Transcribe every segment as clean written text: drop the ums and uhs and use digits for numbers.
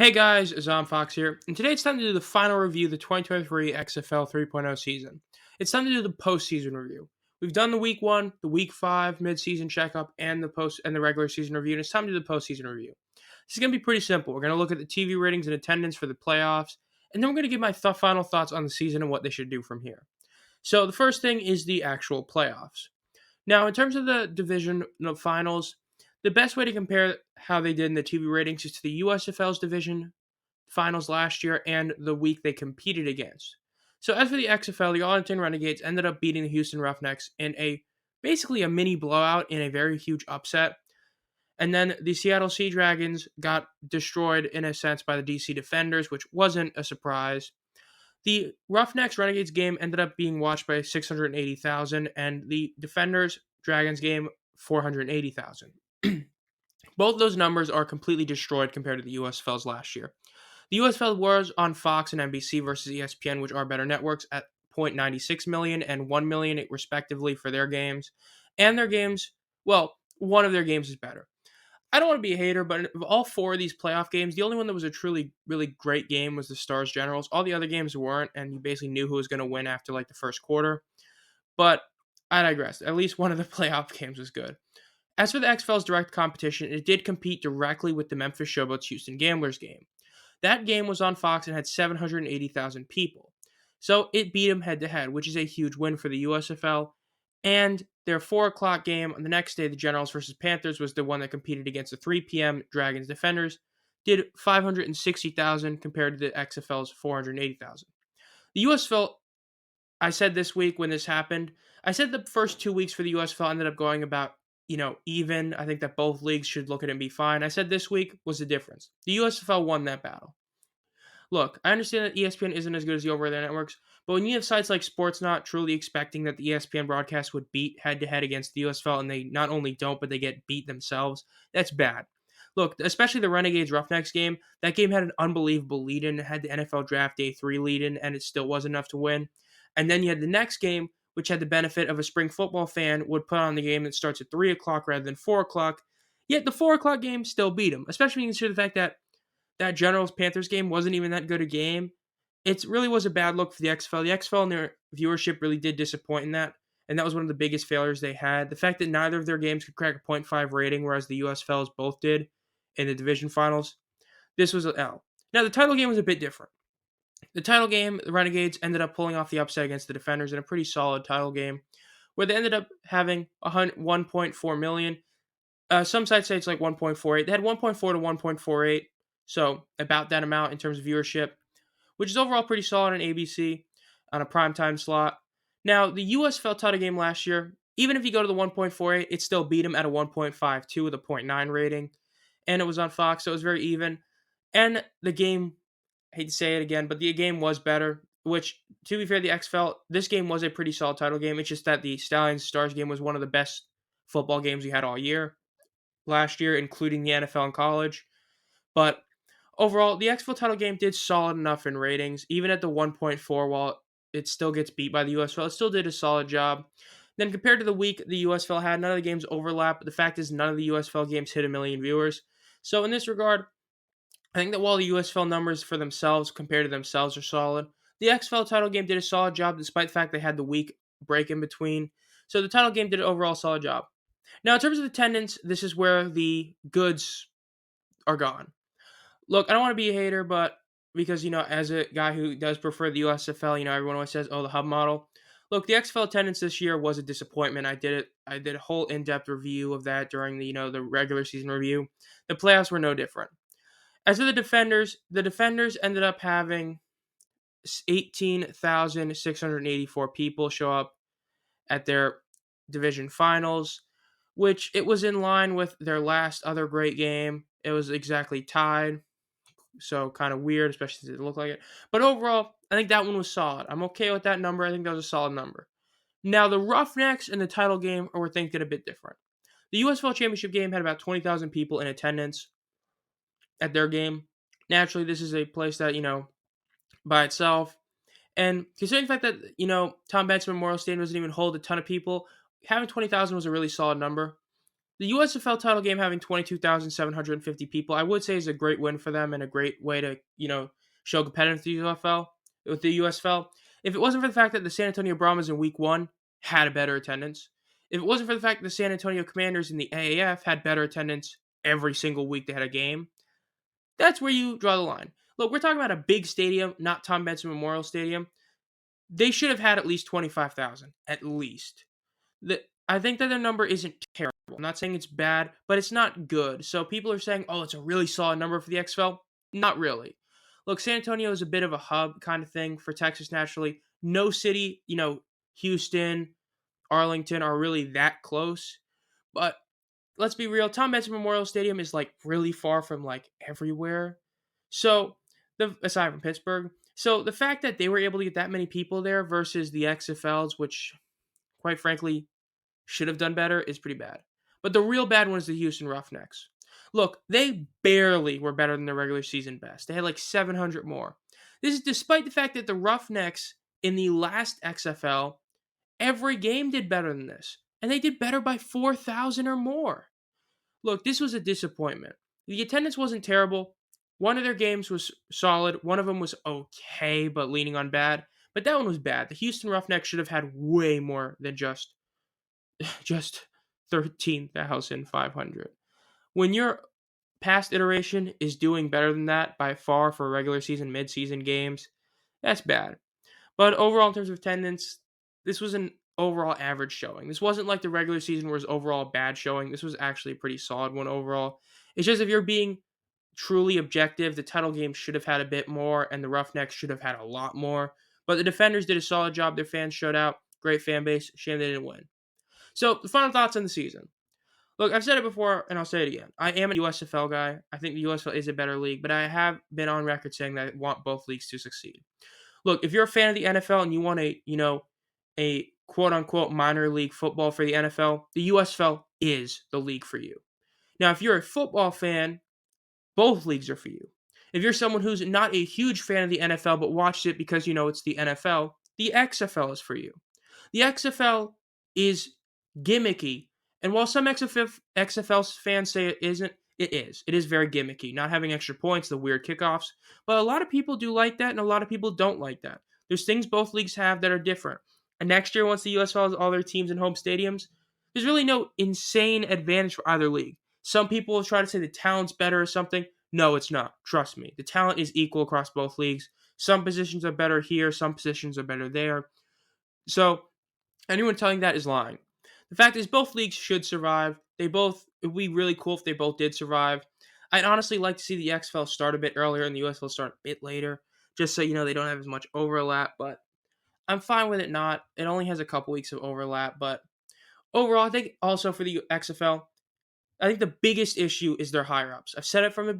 Hey guys, Zom Fox here, and today it's time to do the final review of the 2023 XFL 3.0 season. It's time to do the postseason review. We've done the week 1, the week 5 mid-season checkup, and the regular season review, and it's time to do the postseason review. This is going to be pretty simple. We're going to look at the TV ratings and attendance for the playoffs, and then we're going to give my final thoughts on the season and what they should do from here. So the first thing is the actual playoffs. Now, in terms of the division finals, the best way to compare how they did in the TV ratings is to the USFL's division finals last year and the week they competed against. So as for the XFL, the Arlington Renegades ended up beating the Houston Roughnecks in basically a mini blowout in a very huge upset. And then the Seattle Sea Dragons got destroyed in a sense by the DC Defenders, which wasn't a surprise. The Roughnecks Renegades game ended up being watched by 680,000, and the Defenders Dragons game 480,000. Both those numbers are completely destroyed compared to the USFL's last year. The USFL was on Fox and NBC versus ESPN, which are better networks, at 0.96 million and 1 million respectively for their games. And their games, well, one of their games is better. I don't want to be a hater, but of all four of these playoff games, the only one that was a truly, really great game was the Stars Generals. All the other games weren't, and you basically knew who was going to win after like the first quarter. But I digress. At least one of the playoff games was good. As for the XFL's direct competition, it did compete directly with the Memphis Showboats Houston Gamblers game. That game was on Fox and had 780,000 people. So it beat them head to head, which is a huge win for the USFL. And their 4 o'clock game on the next day, the Generals versus Panthers, was the one that competed against the 3 p.m. Dragons Defenders, did 560,000 compared to the XFL's 480,000. The USFL, I said this week when this happened, I said the first 2 weeks for the USFL ended up going about, even. I think that both leagues should look at it and be fine. I said this week was the difference. The USFL won that battle. Look, I understand that ESPN isn't as good as the over-the-air networks, but when you have sites like Sportsnet truly expecting that the ESPN broadcast would beat head-to-head against the USFL, and they not only don't, but they get beat themselves, that's bad. Look, especially the Renegades Roughnecks game, that game had an unbelievable lead-in. It had the NFL Draft Day 3 lead-in, and it still wasn't enough to win. And then you had the next game, which had the benefit of a spring football fan would put on the game that starts at 3 o'clock rather than 4 o'clock, yet the 4 o'clock game still beat them, especially when you consider the fact that that Generals-Panthers game wasn't even that good a game. It really was a bad look for the XFL. The XFL and their viewership really did disappoint in that, and that was one of the biggest failures they had. The fact that neither of their games could crack a .5 rating, whereas the USFLs both did in the division finals, this was an L. Now, the title game was a bit different. The title game, the Renegades ended up pulling off the upset against the Defenders in a pretty solid title game, where they ended up having 1.4 million. Some sites say it's like 1.48. They had 1.4 to 1.48. So about that amount in terms of viewership, which is overall pretty solid on ABC on a primetime slot. Now, the USFL title game last year, even if you go to the 1.48, it still beat them at a 1.52 with a .9 rating. And it was on Fox, so it was very even. And the game, I hate to say it again, but the game was better, which, to be fair, the XFL, this game was a pretty solid title game. It's just that the Stallions-Stars game was one of the best football games we had all year last year, including the NFL and college. But overall, the XFL title game did solid enough in ratings. Even at the 1.4, while it still gets beat by the USFL, it still did a solid job. Then compared to the week the USFL had, none of the games overlap. But the fact is, none of the USFL games hit 1 million viewers. So in this regard, I think that while the USFL numbers for themselves, compared to themselves, are solid, the XFL title game did a solid job despite the fact they had the week break in between. So the title game did an overall solid job. Now, in terms of attendance, this is where the goods are gone. Look, I don't want to be a hater, but because, as a guy who does prefer the USFL, everyone always says, oh, the hub model. Look, the XFL attendance this year was a disappointment. I did a whole in-depth review of that during the regular season review. The playoffs were no different. As for the Defenders ended up having 18,684 people show up at their division finals, which it was in line with their last other great game. It was exactly tied. So kind of weird, especially since it looked like it. But overall, I think that one was solid. I'm okay with that number. I think that was a solid number. Now, the Roughnecks and the title game were thinking a bit different. The USFL Championship game had about 20,000 people in attendance at their game. Naturally, this is a place that, by itself. And considering the fact that, Tom Benson Memorial Stadium doesn't even hold a ton of people, having 20,000 was a really solid number. The USFL title game having 22,750 people, I would say is a great win for them and a great way to, show competitiveness to the UFL with the USFL. If it wasn't for the fact that the San Antonio Brahmas in week 1 had a better attendance, if it wasn't for the fact that the San Antonio Commanders in the AAF had better attendance every single week they had a game, that's where you draw the line. Look, we're talking about a big stadium, not Tom Benson Memorial Stadium. They should have had at least 25,000, at least. I think that their number isn't terrible. I'm not saying it's bad, but it's not good. So people are saying, oh, it's a really solid number for the XFL. Not really. Look, San Antonio is a bit of a hub kind of thing for Texas naturally. No city, Houston, Arlington are really that close. But let's be real, Tom Benson Memorial Stadium is like really far from like everywhere. So, aside from Pittsburgh. So the fact that they were able to get that many people there versus the XFLs, which quite frankly should have done better, is pretty bad. But the real bad one is the Houston Roughnecks. Look, they barely were better than their regular season best. They had like 700 more. This is despite the fact that the Roughnecks in the last XFL, every game did better than this. And they did better by 4,000 or more. Look, this was a disappointment. The attendance wasn't terrible. One of their games was solid. One of them was okay, but leaning on bad. But that one was bad. The Houston Roughnecks should have had way more than just 13,500. When your past iteration is doing better than that by far for regular season, mid-season games, that's bad. But overall, in terms of attendance, this was an overall average showing. This wasn't like the regular season was overall bad showing. This was actually a pretty solid one overall. It's just if you're being truly objective, the title game should have had a bit more, and the Roughnecks should have had a lot more. But the Defenders did a solid job. Their fans showed out. Great fan base. Shame they didn't win. So, the final thoughts on the season. Look, I've said it before, and I'll say it again. I am a USFL guy. I think the USFL is a better league, but I have been on record saying that I want both leagues to succeed. Look, if you're a fan of the NFL and you want a quote-unquote minor league football for the NFL, the USFL is the league for you. Now, if you're a football fan, both leagues are for you. If you're someone who's not a huge fan of the NFL but watches it because it's the NFL, the XFL is for you. The XFL is gimmicky, and while some XFL fans say it isn't, it is. It is very gimmicky, not having extra points, the weird kickoffs, but a lot of people do like that, and a lot of people don't like that. There's things both leagues have that are different. And next year, once the USFL has all their teams in home stadiums, there's really no insane advantage for either league. Some people will try to say the talent's better or something. No, it's not. Trust me. The talent is equal across both leagues. Some positions are better here, some positions are better there. So, anyone telling that is lying. The fact is, both leagues should survive. It would be really cool if they both did survive. I'd honestly like to see the XFL start a bit earlier and the USFL start a bit later, just so they don't have as much overlap, but I'm fine with it not. It only has a couple weeks of overlap, but overall, I think also for the XFL, I think the biggest issue is their higher-ups. I've said it from the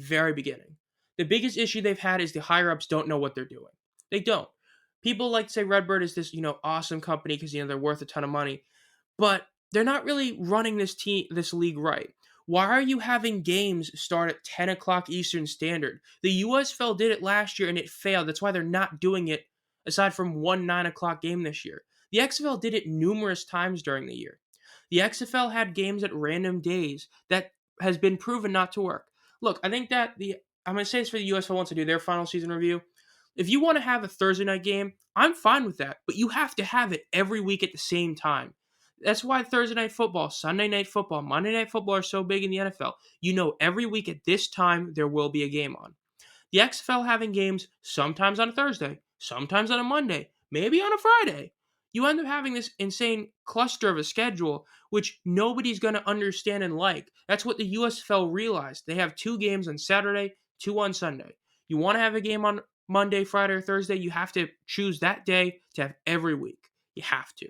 very beginning. The biggest issue they've had is the higher-ups don't know what they're doing. They don't. People like to say Redbird is this, awesome company because, they're worth a ton of money, but they're not really running this league right. Why are you having games start at 10 o'clock Eastern Standard? The USFL did it last year and it failed. That's why they're not doing it aside from one 9 o'clock game this year. The XFL did it numerous times during the year. The XFL had games at random days that has been proven not to work. Look, I think that I'm going to say this for the USFL wants to do their final season review. If you want to have a Thursday night game, I'm fine with that, but you have to have it every week at the same time. That's why Thursday night football, Sunday night football, Monday night football are so big in the NFL. Every week at this time, there will be a game on. The XFL having games sometimes on a Thursday, sometimes on a Monday, maybe on a Friday. You end up having this insane cluster of a schedule, which nobody's going to understand and like. That's what the USFL realized. They have 2 games on Saturday, 2 on Sunday. You want to have a game on Monday, Friday, or Thursday, you have to choose that day to have every week. You have to.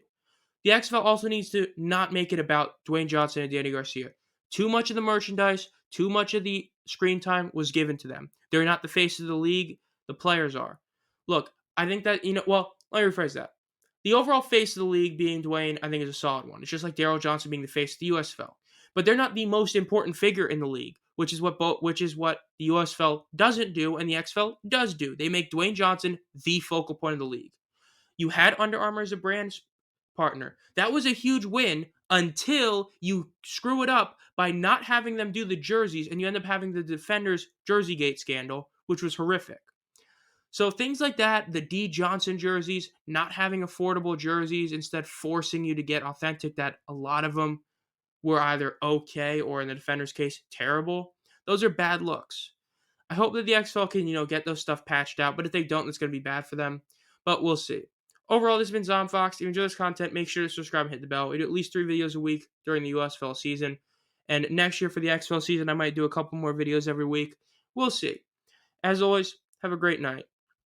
The XFL also needs to not make it about Dwayne Johnson and Danny Garcia. Too much of the merchandise, too much of the screen time was given to them. They're not the face of the league. The players are. Look, I think that, let me rephrase that. The overall face of the league being Dwayne, I think, is a solid one. It's just like Daryl Johnson being the face of the USFL. But they're not the most important figure in the league, which is what the USFL doesn't do and the XFL does do. They make Dwayne Johnson the focal point of the league. You had Under Armour as a brand partner. That was a huge win. until you screw it up by not having them do the jerseys and you end up having the Defenders Jerseygate scandal, which was horrific. So things like that, the D Johnson jerseys, not having affordable jerseys, instead forcing you to get authentic, that a lot of them were either okay or, in the Defenders' case, terrible. Those are bad looks. I hope that the XFL can, get those stuff patched out, but if they don't, it's going to be bad for them. But we'll see. Overall, this has been Zomfox. If you enjoy this content, make sure to subscribe and hit the bell. We do at least 3 videos a week during the USFL season. And next year for the XFL season, I might do a couple more videos every week. We'll see. As always, have a great night.